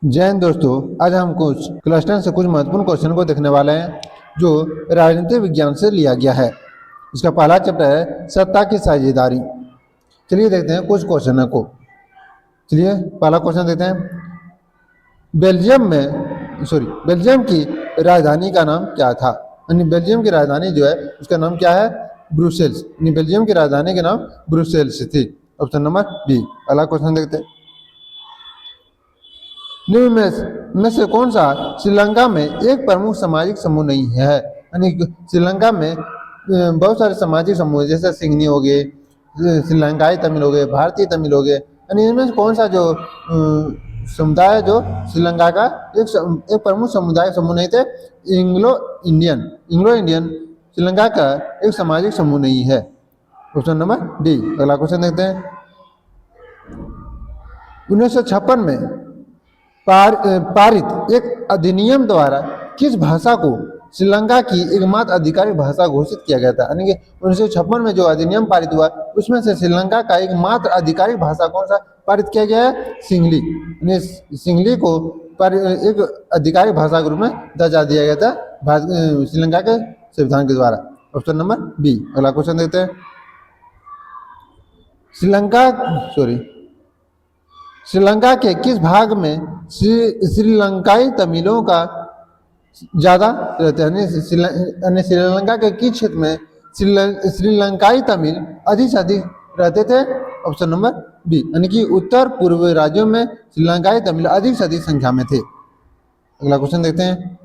जय हिंद दोस्तों। आज हम कुछ क्लास 10 से कुछ महत्वपूर्ण क्वेश्चन को देखने वाले हैं जो राजनीतिक विज्ञान से लिया गया है। इसका पहला चैप्टर है सत्ता की साझेदारी। चलिए देखते हैं कुछ क्वेश्चन को। चलिए पहला क्वेश्चन देखते हैं। बेल्जियम की राजधानी का नाम क्या था? यानी बेल्जियम की राजधानी जो है उसका नाम क्या है? ब्रुसेल्स। यानी बेल्जियम की राजधानी का नाम ब्रुसेल्स थी। Option number B. अगला क्वेश्चन देखते हैं। निम्न में से कौन सा श्रीलंका में एक प्रमुख सामाजिक समूह नहीं है? यानी श्रीलंका में बहुत सारे सामाजिक समूह जैसे सिंघनी हो गए, श्रीलंकाई तमिल हो गए, भारतीय तमिल हो गए। यानी इनमें से कौन सा जो समुदाय जो श्रीलंका का एक प्रमुख समुदाय समूह नहीं थे? इंग्लो इंडियन श्रीलंका का एक सामाजिक समूह नहीं है। Option number D. अगला क्वेश्चन देखते हैं। 1956 में पारित एक अधिनियम द्वारा किस भाषा को श्रीलंका की एकमात्र आधिकारिक भाषा घोषित किया गया था? यानी कि 1956 में जो अधिनियम पारित हुआ उसमें से श्रीलंका का एकमात्र आधिकारिक भाषा कौन सा पारित किया गया है? सिंहली। यानी सिंहली को एक आधिकारिक भाषा के रूप में दर्जा दिया गया था श्रीलंका के संविधान के द्वारा। Option number B. अगला क्वेश्चन देखते हैं। श्रीलंका के किस भाग में श्रीलंकाई तमिलों का ज़्यादा रहते हैं? यानी श्रीलंका के किस क्षेत्र में श्रीलंकाई तमिल अधिक से अधिक रहते थे? Option number B. यानी कि उत्तर पूर्व राज्यों में श्रीलंकाई तमिल अधिक से अधिक संख्या में थे। अगला क्वेश्चन देखते हैं।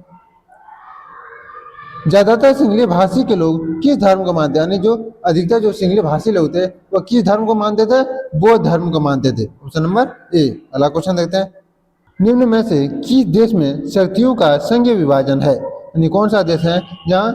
ज्यादातर सिंहली भाषी के लोग किस धर्म को मानते हैं? यानी जो अधिकतर जो सिंहली भाषी लोग थे वो किस धर्म को मानते थे? बौद्ध धर्म को मानते थे। Option number A. अगला क्वेश्चन देखते हैं। निम्न में से किस देश में शक्तियों का संघीय विभाजन है? यानी कौन सा देश है जहाँ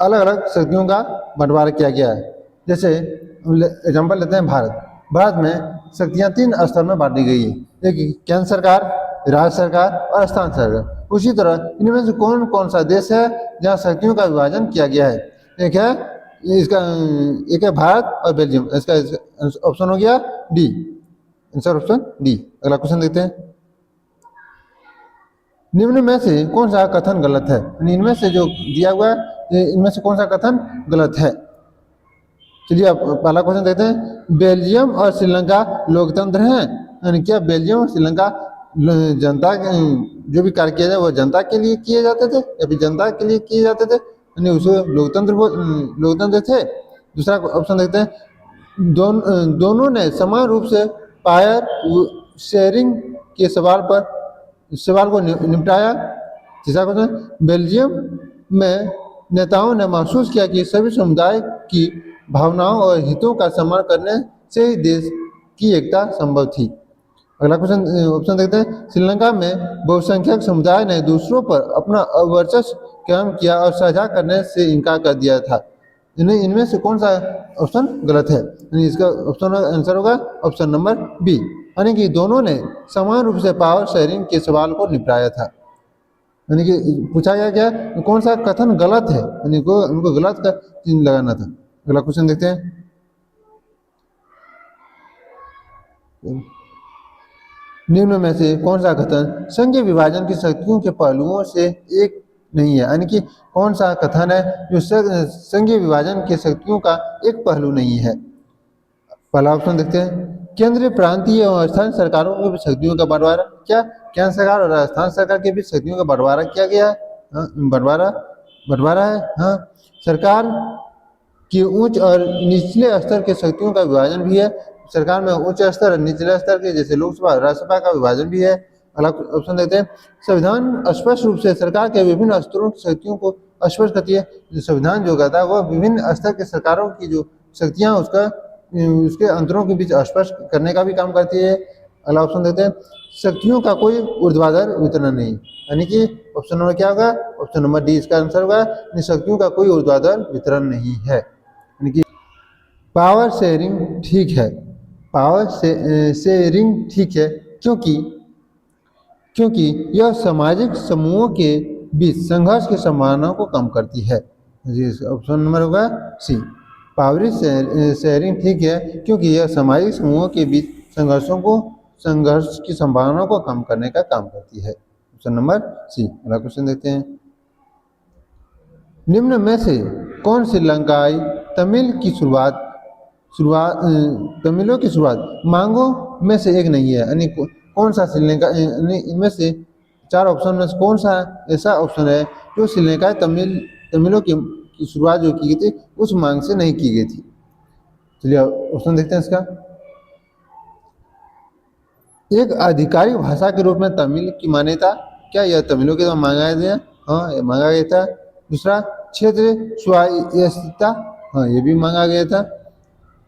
अलग अलग शक्तियों का बंटवारा किया गया है? जैसे एग्जाम्पल लेते हैं भारत में शक्तियाँ 3 स्तर में बांटी गई है। एक केंद्र सरकार, राज्य सरकार और स्थानीय सरकार। उसी तरह इनमें से कौन कौन सा देश है जहाँ शक्तियों का विभाजन किया गया है? एक है भारत और बेल्जियम। इसका ऑप्शन हो गया डी। Answer option D. अगला क्वेश्चन देखते हैं। निम्न में से कौन सा कथन गलत है? इनमें से जो दिया हुआ है इनमें से कौन सा कथन गलत है? चलिए अब पहला क्वेश्चन देखते हैं। बेल्जियम और श्रीलंका लोकतंत्र हैं। यानी क्या बेल्जियम और श्रीलंका जनता जो भी कार्य किया जाए वो जनता के लिए किए जाते थे या फिर जनता के लिए किए जाते थे? यानी उसे लोकतंत्र थे। दूसरा ऑप्शन देखते हैं। दोनों ने समान रूप से पावर शेयरिंग के सवाल को निपटाया। तीसरा क्वेश्चन। बेल्जियम में नेताओं ने महसूस किया कि सभी समुदाय की भावनाओं और हितों का सम्मान करने से ही देश की एकता संभव थी। अगला क्वेश्चन ऑप्शन देखते हैं। श्रीलंका में बहुसंख्यक समुदाय ने दूसरों पर अपना वर्चस्व कायम किया और साझा करने से इनकार कर दिया था। इनमें से कौन सा ऑप्शन गलत है? यानी इसका ऑप्शन आंसर होगा ऑप्शन नंबर बी। यानी कि दोनों ने समान रूप से पावर शेयरिंग के सवाल को निपटाया था। यानी कि पूछा गया क्या कौन सा कथन गलत है, यानी उनको गलत का चिन्ह लगाना था। अगला क्वेश्चन देखते हैं। निम्न में से कौन सा कथन संघीय विभाजन की शक्तियों के पहलुओं से एक नहीं है? यानी कि कौन सा कथन है जो संघीय विभाजन की शक्तियों का एक पहलू नहीं है? पहला ऑप्शन देखते हैं। केंद्रीय, प्रांतीय और स्थानीय सरकारों के बीच शक्तियों का बंटवारा। क्या केंद्र सरकार और राजस्थान सरकार के बीच शक्तियों का बंटवारा किया गया है? बंटवारा है। हाँ। सरकार की उच्च और निचले स्तर के शक्तियों का विभाजन भी है। सरकार में उच्च स्तर और निचले स्तर के जैसे लोकसभा और राज्यसभा का विभाजन भी है। अगला ऑप्शन देते हैं। संविधान स्पष्ट रूप से सरकार के विभिन्न स्तरों की शक्तियों को स्पष्ट करती है। जो संविधान जो कहता है वह विभिन्न स्तर के सरकारों की जो शक्तियाँ उसके अंतरों के बीच स्पष्ट करने का भी काम करती है। अगला ऑप्शन देते हैं। शक्तियों का कोई ऊर्ध्वाधर वितरण नहीं। यानी कि ऑप्शन नंबर क्या होगा? ऑप्शन नंबर डी इसका आंसर होगा। शक्तियों का कोई ऊर्ध्वाधर वितरण नहीं है। यानी कि पावर शेयरिंग ठीक है। शेयरिंग ठीक है क्योंकि यह सामाजिक समूहों के बीच संघर्ष की संभावना को कम करती है। ऑप्शन नंबर होगा सी। पावर शेयरिंग ठीक है क्योंकि यह सामाजिक समूहों के बीच संघर्षों को संघर्ष की संभावना को कम करने का काम करती है। Option number C. अगला क्वेश्चन देखते हैं, निम्न में से कौन श्रीलंकाई तमिल की शुरुआत तमिलों की शुरुआत मांगो में से एक नहीं है, यानी कौन सा श्रीलंका इनमें से चार ऑप्शन में से कौन सा ऐसा ऑप्शन है जो श्रीलंकाई तमिलों की शुरुआत जो की गई थी उस मांग से नहीं की गई थी। चलिए ऑप्शन देखते हैं इसका। एक आधिकारिक भाषा के रूप में तमिल की मान्यता, क्या यह तमिलों के द्वारा मांगा गया? हाँ, ये मांगा गया था। दूसरा, क्षेत्र स्वायत्तता, हाँ ये भी मांगा गया था।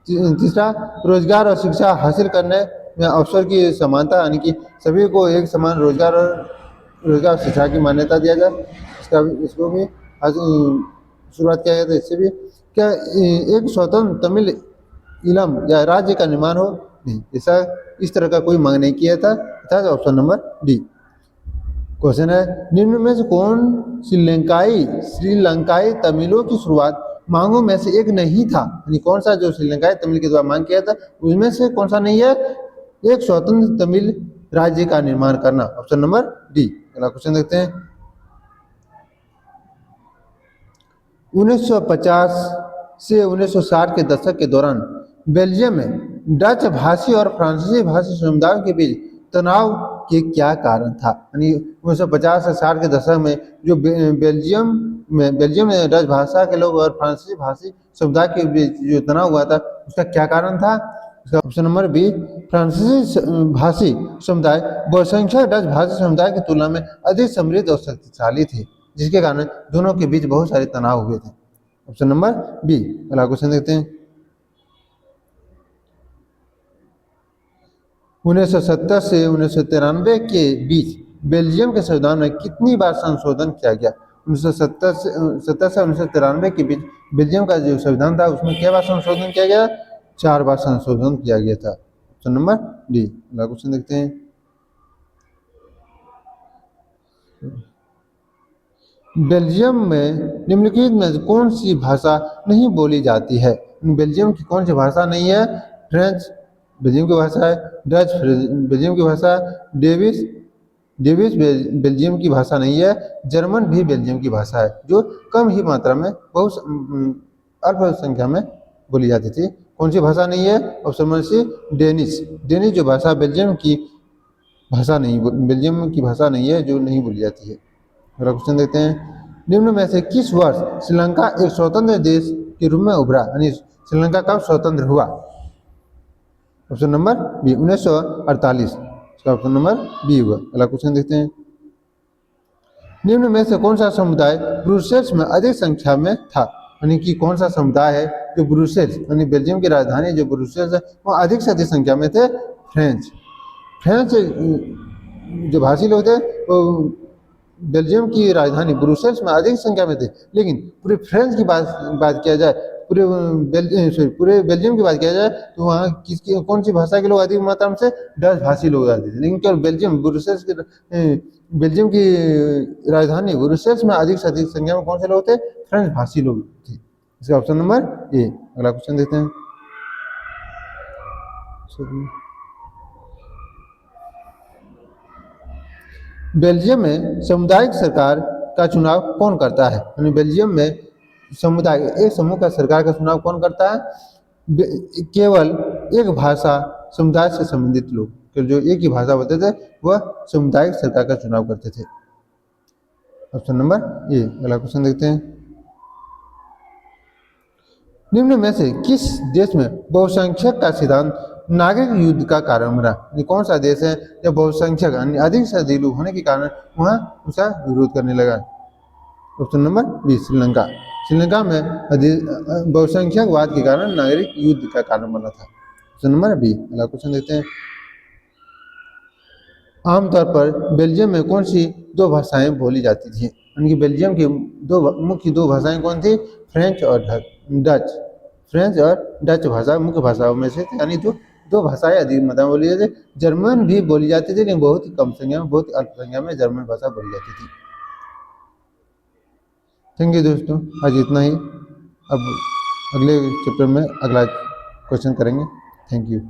तीसरा, रोजगार और शिक्षा हासिल करने में अवसर की समानता, यानी कि सभी को एक समान रोजगार शिक्षा की मान्यता दिया जाए, इसको भी शुरुआत किया गया था। इससे भी क्या एक स्वतंत्र तमिल इलम या राज्य का निर्माण हो, नहीं, ऐसा इस तरह का कोई मांग नहीं किया था। Option number D. क्वेश्चन है, निम्न में से कौन श्रीलंकाई तमिलों की शुरुआत मांगों में से एक नहीं था, यानी कौन सा जो श्रीलंकाई तमिल के द्वारा मांग किया था उसमें से कौन सा नहीं है? एक स्वतंत्र तमिल राज्य का निर्माण करना। Option number D. अगला क्वेश्चन देखते हैं, 1950 से 1960 के दशक के दौरान बेल्जियम में डच भाषी और फ्रांसीसी भाषी समुदायों के बीच तनाव के क्या कारण था? यानी 1950 से 60 के दशक में जो बेल्जियम में डच भाषा के लोग और फ्रांसीसी भाषी समुदाय के बीच जो तनाव हुआ था उसका क्या कारण था? इसका ऑप्शन नंबर बी, फ्रांसीसी भाषी समुदाय बहुसंख्यक डच भाषी समुदाय की तुलना में अधिक समृद्ध और शक्तिशाली थे, जिसके कारण दोनों के बीच बहुत सारे तनाव हुए थे। Option number B. अगला क्वेश्चन देखते हैं, 1970 से 1993 के बीच बेल्जियम के संविधान में कितनी बार संशोधन किया गया? 1970 से 1993 के बीच बेल्जियम का जो संविधान था उसमें क्या बार संशोधन किया गया? 4 बार संशोधन किया गया था। Option number D. अगला क्वेश्चन देखते हैं, बेल्जियम में निम्नलिखित में कौन सी भाषा नहीं बोली जाती है? बेल्जियम की कौन सी भाषा नहीं है? फ्रेंच बेल्जियम की भाषा है, डच बेल्जियम की भाषा है, डेविश बेल्जियम की भाषा नहीं है, जर्मन भी बेल्जियम की भाषा है जो कम ही मात्रा में बहुत अल्प संख्या में बोली जाती थी। कौन सी भाषा नहीं है? ऑप्शन नंबर सी, डेनिश जो भाषा बेल्जियम की भाषा नहीं है जो नहीं बोली जाती है। अगला क्वेश्चन देखते हैं, निम्न में से किस वर्ष श्रीलंका एक स्वतंत्र देश के रूप में उभरा, यानी श्रीलंका कब स्वतंत्र हुआ? Option number B, 1948। इसका ऑप्शन नंबर बी होगा। अगला क्वेश्चन देखते हैं, निम्न में से कौन सा समुदाय ब्रुसेल्स में अधिक संख्या में था? यानी कि कौन सा समुदाय है जो ब्रुसेल्स यानी बेल्जियम की राजधानी जो ब्रुसेल्स है वो अधिक से अधिक संख्या में थे? फ्रेंच जो भाषी लोग थे वो बेल्जियम की राजधानी ब्रुसेल्स में अधिक संख्या में थे, लेकिन पूरे फ्रेंच की बात किया जाए, पूरे बेल्जियम की बात किया जाए तो वहाँ कौन सी भाषा के लोग अधिक मात्रा में से? डच भाषी लोग आते थे। लेकिन केवल बेल्जियम की राजधानी ब्रुसेल्स में अधिक से अधिक संख्या में कौन से लोग थे? फ्रेंच भाषी लोग थे। इसका ऑप्शन नंबर ए। अगला क्वेश्चन देखते हैं, बेल्जियम में सामुदायिक सरकार का चुनाव कौन करता है? यानी बेल्जियम में समुदाय एक समूह का सरकार का चुनाव कौन करता है? केवल एक भाषा समुदाय से संबंधित लोग, जो एक ही भाषा बोलते थे वह सामुदायिक सरकार का चुनाव करते थे। Option number A. अगला क्वेश्चन देखते हैं, निम्न में से किस देश में बहुसंख्यक का सिद्धांत नागरिक युद्ध का कारण बना? कौन सा देश है जब बहुसंख्यक अधिक से अधिक लोग होने के कारण वहाँ उसका विरोध करने लगा? ऑप्शन नंबर बी, श्रीलंका में बहुसंख्यकवाद के कारण नागरिक युद्ध का कारण बना था। Option number B. अगला क्वेश्चन देखते हैं, आमतौर पर बेल्जियम में कौन सी दो भाषाएं बोली जाती थी? यानी बेल्जियम की मुख्य दो भाषाएं कौन थी? फ्रेंच और डच भाषा मुख्य भाषाओं में से, यानी दो भाषाएं अधिक मात्रा में बोली जाती थी। जर्मन भी बोली जाती थी लेकिन बहुत ही कम संख्या में, बहुत ही अल्प संख्या में जर्मन भाषा बोली जाती थी। थैंक यू दोस्तों, आज इतना ही। अब अगले चैप्टर में अगला क्वेश्चन करेंगे। Thank you.